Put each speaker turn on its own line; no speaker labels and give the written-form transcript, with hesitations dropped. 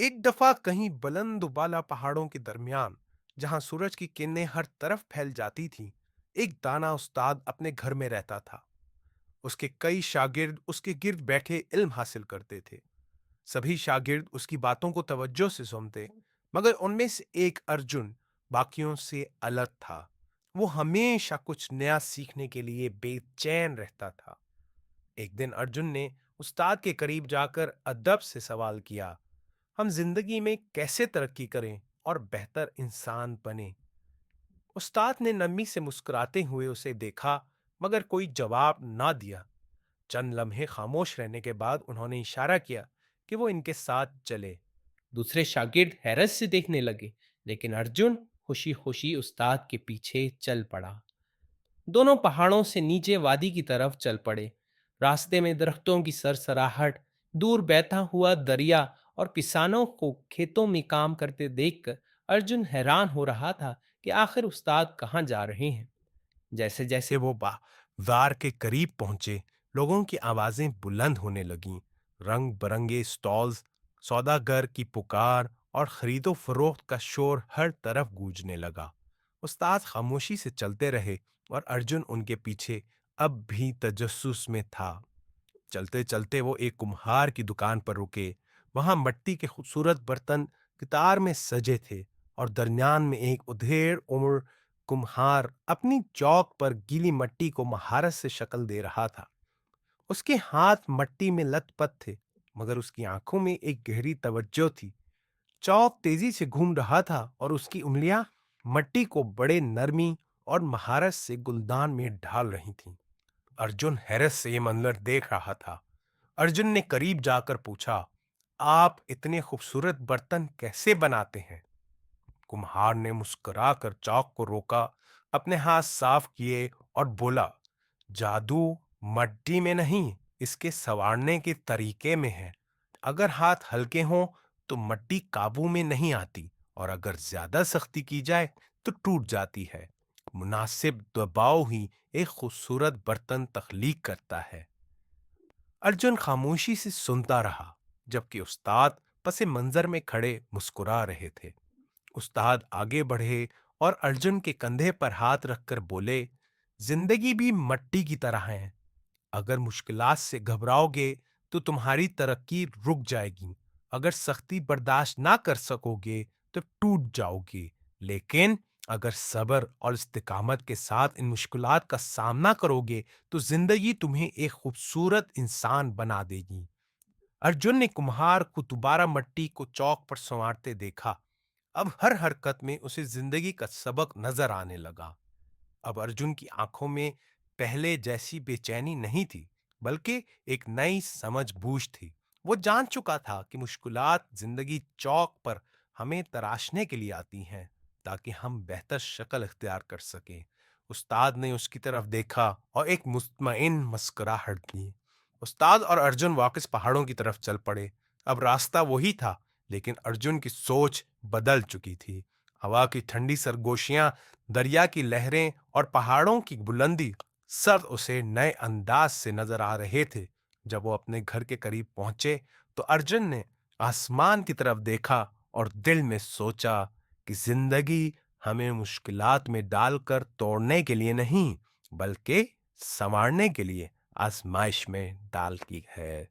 एक दफा कहीं बुलंद बाला पहाड़ों के दरमियान, जहां सूरज की किरणें हर तरफ फैल जाती थीं, एक दाना उस्ताद अपने घर में रहता था। उसके कई शागिर्द उसके गिर्द बैठे इल्म हासिल करते थे। सभी शागिर्द उसकी बातों को तवज्जो से सुनते, मगर उनमें से एक अर्जुन बाकियों से अलग था। वो हमेशा कुछ नया सीखने के लिए बेचैन रहता था। एक दिन अर्जुन ने उस्ताद के करीब जाकर अदब से सवाल किया, हम जिंदगी में कैसे तरक्की करें और बेहतर इंसान बने? उस्ताद ने नमी से मुस्कुराते हुए उसे देखा, मगर कोई जवाब ना दिया। चंद लम्हे खामोश रहने के बाद उन्होंने इशारा किया कि वो इनके साथ चले। दूसरे शागिर्द हैरत से देखने लगे, लेकिन अर्जुन खुशी खुशी उस्ताद के पीछे चल पड़ा। दोनों पहाड़ों से नीचे वादी की तरफ चल पड़े। रास्ते में दरख्तों की सरसराहट, दूर बहता हुआ दरिया और किसानों को खेतों में काम करते देखकर अर्जुन हैरान हो रहा था कि आखिर उस्ताद कहाँ जा रहे हैं। जैसे जैसे वो बाजार के करीब पहुंचे, लोगों की आवाजें बुलंद होने लगीं। रंग बिरंगे स्टॉल्स, सौदागर की पुकार और खरीदो फरोख्त का शोर हर तरफ गूंजने लगा। उस्ताद खामोशी से चलते रहे और अर्जुन उनके पीछे अब भी तजस्सुस में था। चलते चलते वो एक कुम्हार की दुकान पर रुके। वहां मिट्टी के खूबसूरत बर्तन कतार में सजे थे और दरमियान में एक उधेड़ उम्र कुम्हार अपनी चौक पर गीली मिट्टी को महारत से शक्ल दे रहा था। उसके हाथ मिट्टी में लथपथ थे, मगर उसकी आंखों में एक गहरी तवज्जो थी। चौक तेजी से घूम रहा था और उसकी उंगलियां मिट्टी को बड़े नरमी और महारत से गुलदान में ढाल रही थीं। अर्जुन हैरत से ये मंजर देख रहा था। अर्जुन ने करीब जाकर पूछा, आप इतने खूबसूरत बर्तन कैसे बनाते हैं? कुम्हार ने मुस्कुराकर चाक को रोका, अपने हाथ साफ किए और बोला, जादू मट्टी में नहीं, इसके संवारने के तरीके में है। अगर हाथ हल्के हों तो मट्टी काबू में नहीं आती, और अगर ज्यादा सख्ती की जाए तो टूट जाती है। मुनासिब दबाव ही एक खूबसूरत बर्तन तख्लीक करता है। अर्जुन खामोशी से सुनता रहा, जबकि उस्ताद पसे मंजर में खड़े मुस्कुरा रहे थे। उस्ताद आगे बढ़े और अर्जुन के कंधे पर हाथ रखकर बोले, जिंदगी भी मट्टी की तरह है। अगर मुश्किलात से घबराओगे तो तुम्हारी तरक्की रुक जाएगी। अगर सख्ती बर्दाश्त ना कर सकोगे तो टूट जाओगे। लेकिन अगर सब्र और इस्तिकामत के साथ इन मुश्किलात का सामना करोगे तो जिंदगी तुम्हें एक खूबसूरत इंसान बना देगी। अर्जुन ने कुम्हार को दोबारा मिट्टी को चौक पर संवारते देखा। अब हर हरकत में उसे जिंदगी का सबक नजर आने लगा। अब अर्जुन की आंखों में पहले जैसी बेचैनी नहीं थी, बल्कि एक नई समझ बूझ थी। वो जान चुका था कि मुश्किलात जिंदगी चौक पर हमें तराशने के लिए आती हैं, ताकि हम बेहतर शक्ल इख्तियार कर सकें। उस्ताद ने उसकी तरफ देखा और एक मुतमईन मुस्कुराहट दी। उस्ताद और अर्जुन वापस पहाड़ों की तरफ चल पड़े। अब रास्ता वही था, लेकिन अर्जुन की सोच बदल चुकी थी। हवा की ठंडी सरगोशियां, दरिया की लहरें और पहाड़ों की बुलंदी सब उसे नए अंदाज से नजर आ रहे थे। जब वो अपने घर के करीब पहुंचे तो अर्जुन ने आसमान की तरफ देखा और दिल में सोचा कि जिंदगी हमें मुश्किलात में डालकर तोड़ने के लिए नहीं, बल्कि संवारने के लिए आजमाइश में डालती है।